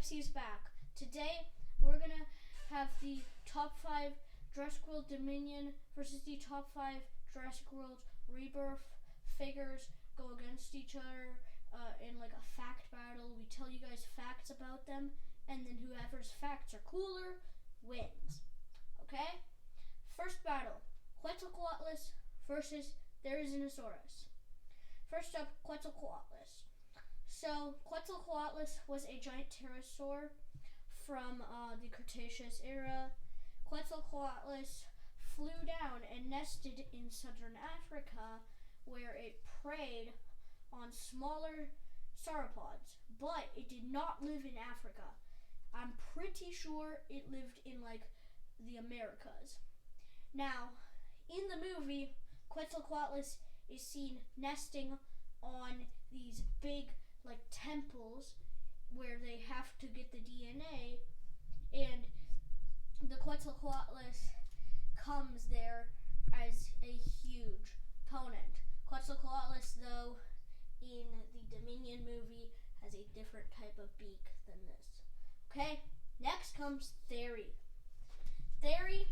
Lexi is back. Today, we're gonna have the top 5 Jurassic World Dominion versus the top 5 Jurassic World Rebirth figures go against each other in like a fact battle. We tell you guys facts about them, and then whoever's facts are cooler wins. Okay? First battle, Quetzalcoatlus versus Therizinosaurus. First up, Quetzalcoatlus. So, Quetzalcoatlus was a giant pterosaur from the Cretaceous era. Quetzalcoatlus flew down and nested in southern Africa, where it preyed on smaller sauropods, but it did not live in Africa. I'm pretty sure it lived in like the Americas. Now, in the movie, Quetzalcoatlus is seen nesting on these big like temples where they have to get the DNA, and the Quetzalcoatlus comes there as a huge opponent. Quetzalcoatlus, though, in the Dominion movie has a different type of beak than this. Okay, next comes Thery. Thery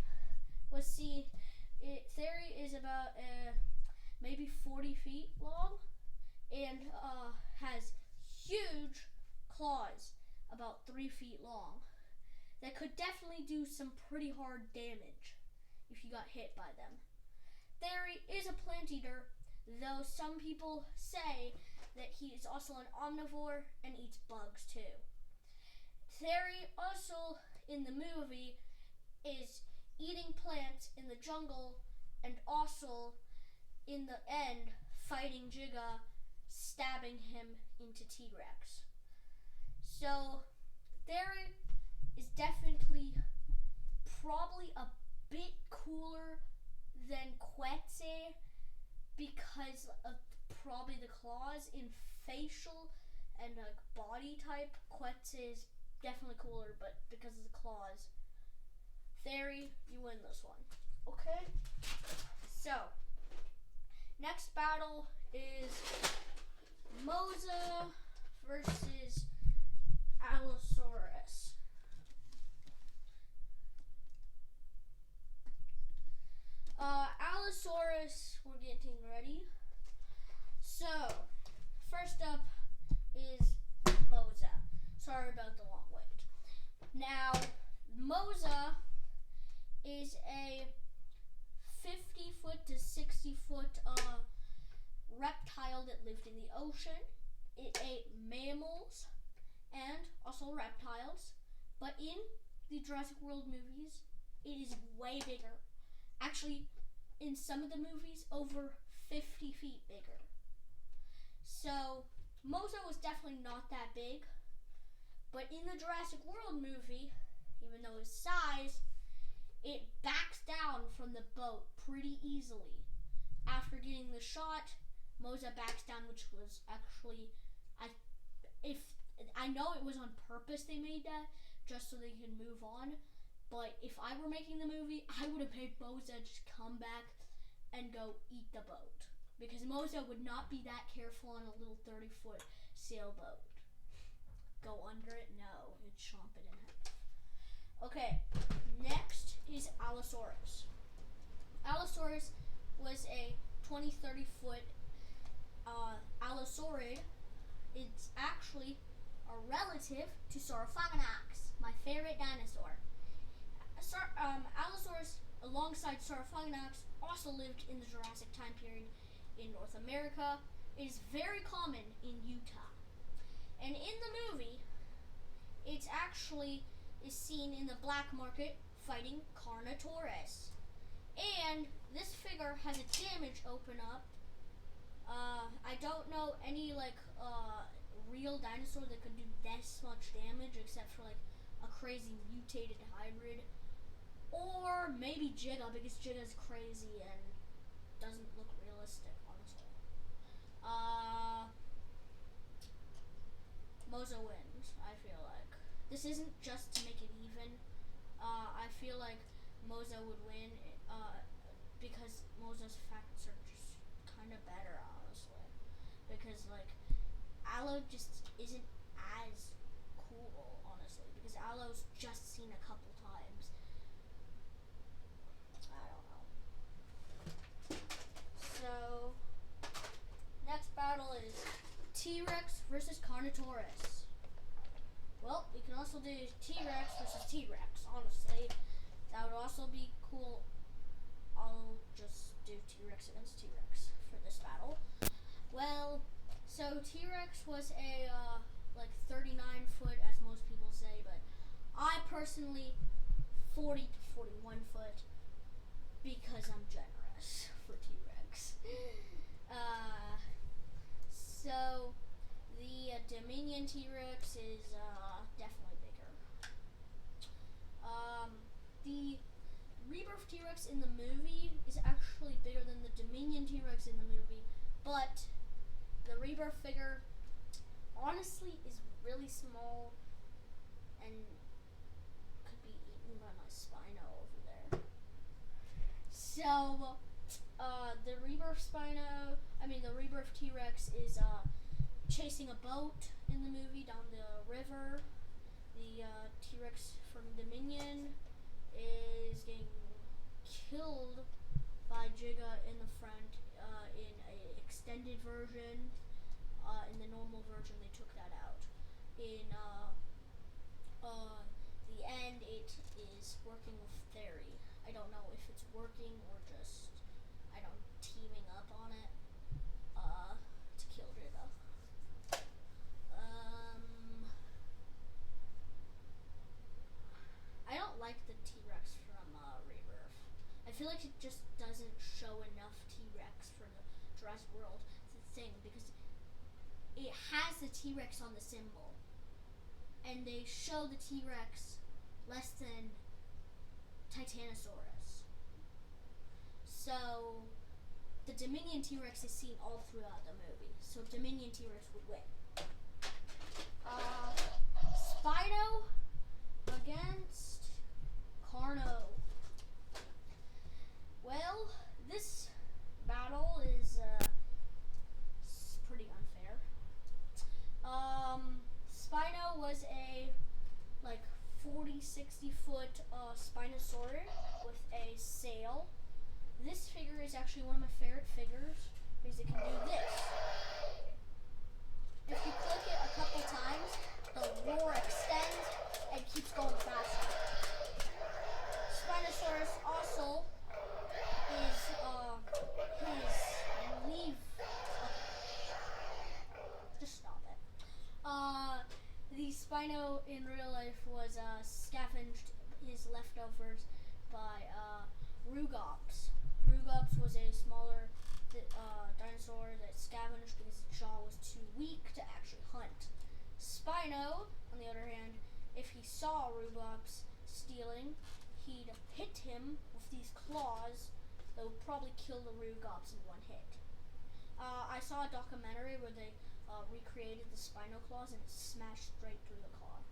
is about maybe 40 feet long and has huge claws about 3 feet long that could definitely do some pretty hard damage if you got hit by them. Thery is a plant eater, though some people say that he is also an omnivore and eats bugs too. Thery also in the movie is eating plants in the jungle and also in the end fighting Giga, stabbing him into T-Rex. So Thery is definitely probably a bit cooler than Quetze because of probably the claws. In facial and like body type, Quetze is definitely cooler, but because of the claws, Thery, you win this one. Okay? So, next battle is Mosa versus Allosaurus. Allosaurus, we're getting ready. So, first up is Mosa. Sorry about the long wait. Now, Mosa is a 50-foot to 60-foot reptile that lived in the ocean. It ate mammals and also reptiles, but in the Jurassic World movies, it is way bigger. Actually, in some of the movies, over 50 feet bigger. So, Mosa was definitely not that big, but in the Jurassic World movie, even though his size, it backs down from the boat pretty easily. After getting the shot, Mosa backs down, which was actually, I know it was on purpose they made that, just so they could move on, but if I were making the movie, I would have made Mosa just come back and go eat the boat. Because Mosa would not be that careful on a little 30-foot sailboat. Go under it? No, it'd chomp it in half. Okay, next is Allosaurus. Allosaurus was a 20-30 foot allosaurid. It's actually a relative to Saurophaganax, my favorite dinosaur. Allosaurus, alongside Saurophaganax, also lived in the Jurassic time period in North America. It is very common in Utah. And in the movie, it's actually is seen in the black market fighting Carnotaurus. And this figure has a damage open up. I don't know any real dinosaur that could do this much damage except for like a crazy mutated hybrid. Or maybe Giga, because Giga's crazy and doesn't look realistic, honestly. Mosa wins, I feel like. This isn't just to make it even. I feel like Mosa would win because Mosa's facts are just kind of better, honestly. Because, like, Allo just isn't as cool, honestly. Well, we can also do T-Rex versus T-Rex. Honestly, that would also be cool. I'll just do T-Rex against T-Rex for this battle. Well, so T-Rex was a like 39 foot, as most people say, but I personally 40 to 41 foot because I'm generous for T-Rex. So the Dominion T-Rex is definitely bigger. The Rebirth T-Rex in the movie is actually bigger than the Dominion T-Rex in the movie, but the Rebirth figure honestly is really small and could be eaten by my Spino over there. So, the Rebirth T-Rex is chasing a boat in the movie down the river. The T-Rex from Dominion is getting killed by Giga in the front in an extended version. In the normal version, they took that out. In the end, it is working with Theory. I don't know if it's working or just, teaming up on it to kill Giga. I don't like the T-Rex from Rebirth. I feel like it just doesn't show enough T-Rex for the Jurassic World thing because it has the T-Rex on the symbol, and they show the T-Rex less than Titanosaurus. So the Dominion T-Rex is seen all throughout the movie, so Dominion T-Rex would win. Spino against Carno. Well, this battle is pretty unfair. Spino was a 40-60 foot Spinosaurus with a sail. This figure is actually one of my favorite figures because it can do this. If you click it a couple times, the roar extends and keeps going faster. Spinosaurus also is his leaf. Just stop it. The Spino in real life was scavenged his leftovers by Rugops. Rugops was a smaller dinosaur that scavenged because its jaw was too weak to actually hunt. Spino, on the other hand, if he saw Rugops stealing, he'd hit him with these claws that would probably kill the Rugops in one hit. I saw a documentary where they recreated the Spino claws and it smashed straight through the claw.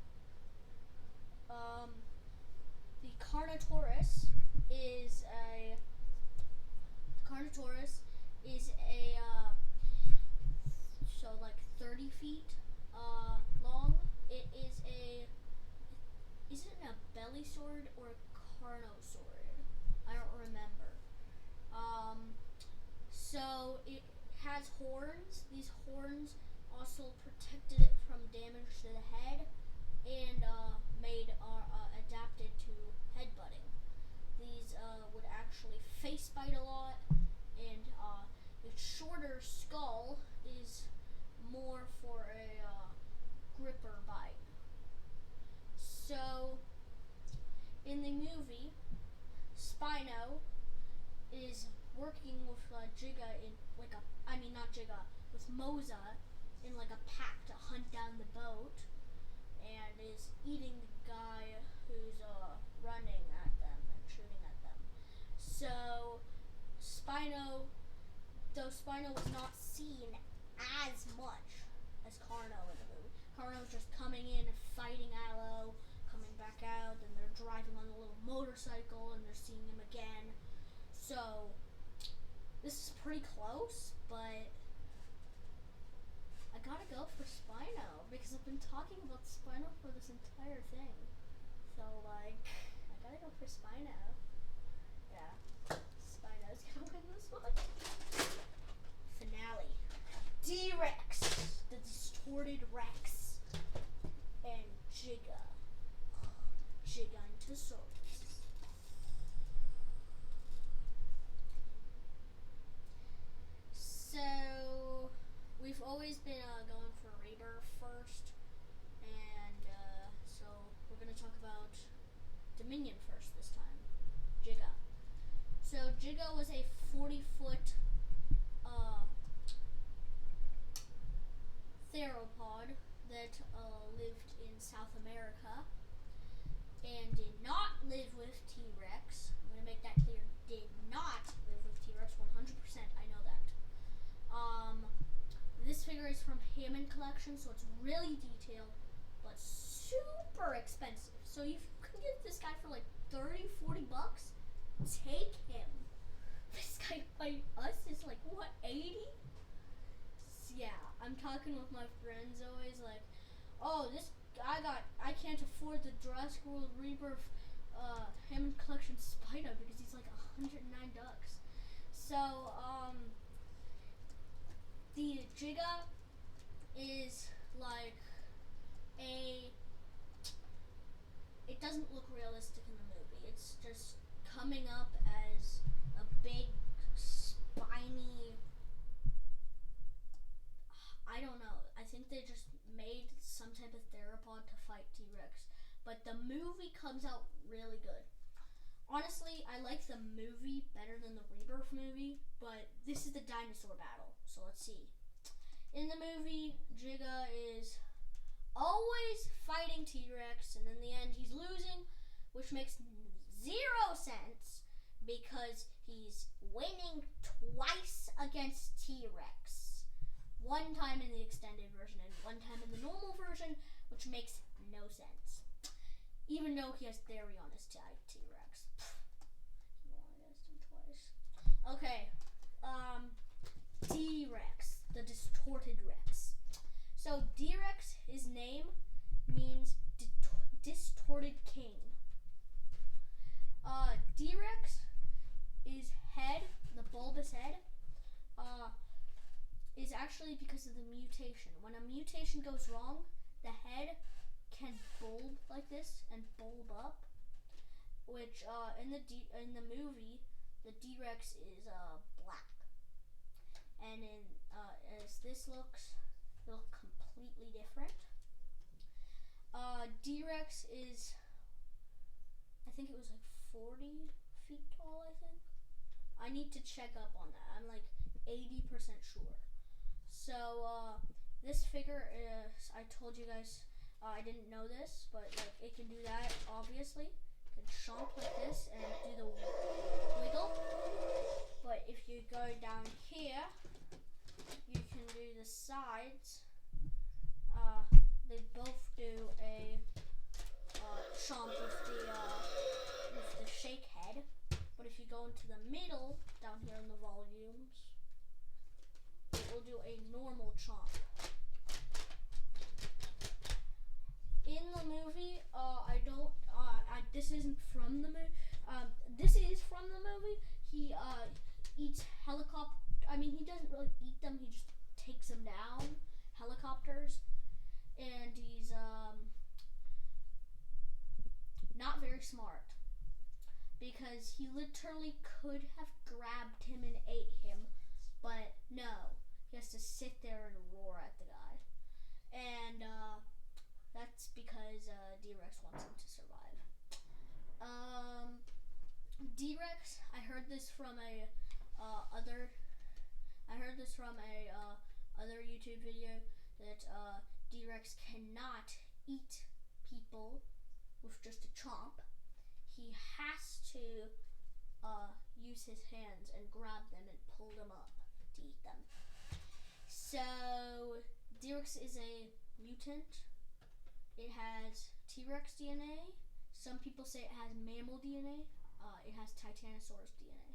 The Carnotaurus is a 30 feet long. It is is it a belly sword or a carnosaurid? I don't remember. So it has horns. These horns also protected it from damage to the head and adapted to headbutting. These would actually face bite a lot, and its shorter skull is more for a gripper bite. So in the movie, Spino is working with Giga with Moza in a pack to hunt down the boat, and is eating the guy who's running at them and shooting at them. So Spino was not seen as much as Carno in the movie. Carno's just coming in and fighting Allo, coming back out, and they're driving on a little motorcycle and they're seeing him again. So this is pretty close, but I gotta go for Spino because I've been talking about Spino for this entire thing. So I gotta go for Spino. Yeah, Spino's gonna win this one. Finale. D-Rex, the distorted Rex, and Brontosaurus. So we've always been going for Rebirth first, and so we're gonna talk about Dominion first this time. Giga. So Giga was a 40-foot theropod that lived in South America and did not live with T-Rex. I'm going to make that clear. Did not live with T-Rex 100%. I know that. This figure is from Hammond Collection, so it's really detailed, but super expensive. So if you can get this guy for like 30, 40 bucks, take him. This guy by us is like, what, 80? Yeah, I'm talking with my friends always like, oh, I can't afford the Jurassic World Rebirth Hammond Collection Spider because he's like $109. So, the Giga is like it doesn't look realistic in the movie. It's just coming up as a big, spiny, I don't know. I think they just made some type of theropod to fight T-Rex. But the movie comes out really good. Honestly, I like the movie better than the Rebirth movie, but this is the dinosaur battle. So let's see. In the movie, Giga is always fighting T-Rex, and in the end he's losing, which makes 0 sense because he's winning twice against T-Rex. One time in the extended version and one time in the normal version, which makes no sense. Even though he has theory on his T-Rex. He won against him twice. Okay. D-Rex, the distorted Rex. So D-Rex, his name means distorted king. D-Rex, his head, the bulbous head, is actually because of the mutation. When a mutation goes wrong, the head can bulb like this and bulb up, which in the movie, the D-Rex is black, and as this looks, it'll look completely different. D-Rex is, I think it was like 40 feet tall. I think I need to check up on that. I'm like 80% sure. So this figure is, I told you guys, I didn't know this, but like it can do that, obviously. It can chomp like this and do the wiggle. But if you go down here, you can do the sides. They both do a chomp with the shake head. But if you go into the middle, down here in the volumes, it will do a normal chomp. In the movie, this isn't from the movie. This is from the movie. He eats helicopter. I mean, he doesn't really eat them. He just takes them down, helicopters, and he's not very smart because he literally could have grabbed him and ate him, but no, he has to sit there and roar at the guy, and that's because D-Rex wants him to survive. D-Rex, I heard this from a other YouTube video that D-Rex cannot eat people with just a chomp. He has to use his hands and grab them and pull them up to eat them. So D-Rex is a mutant. It has T-Rex DNA. Some people say it has mammal DNA. It has Titanosaurus DNA.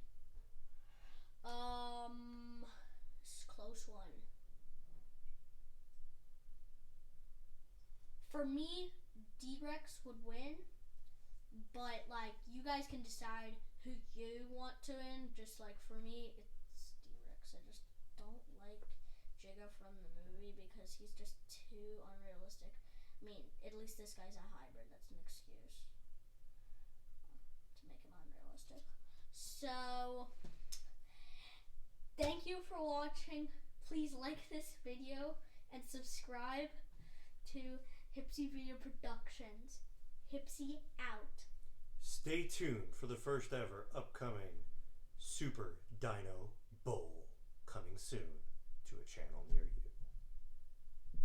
It's a close one. For me, D-Rex would win, but like you guys can decide who you want to win. Just like for me, it's D-Rex. I just don't like Giga from the movie because he's just too unrealistic. I mean, at least this guy's a hybrid. That's an excuse. fantastic. So, thank you for watching. Please like this video and subscribe to Hipsy Video Productions. Hipsy out. Stay tuned for the first ever upcoming Super Dino Bowl coming soon to a channel near you.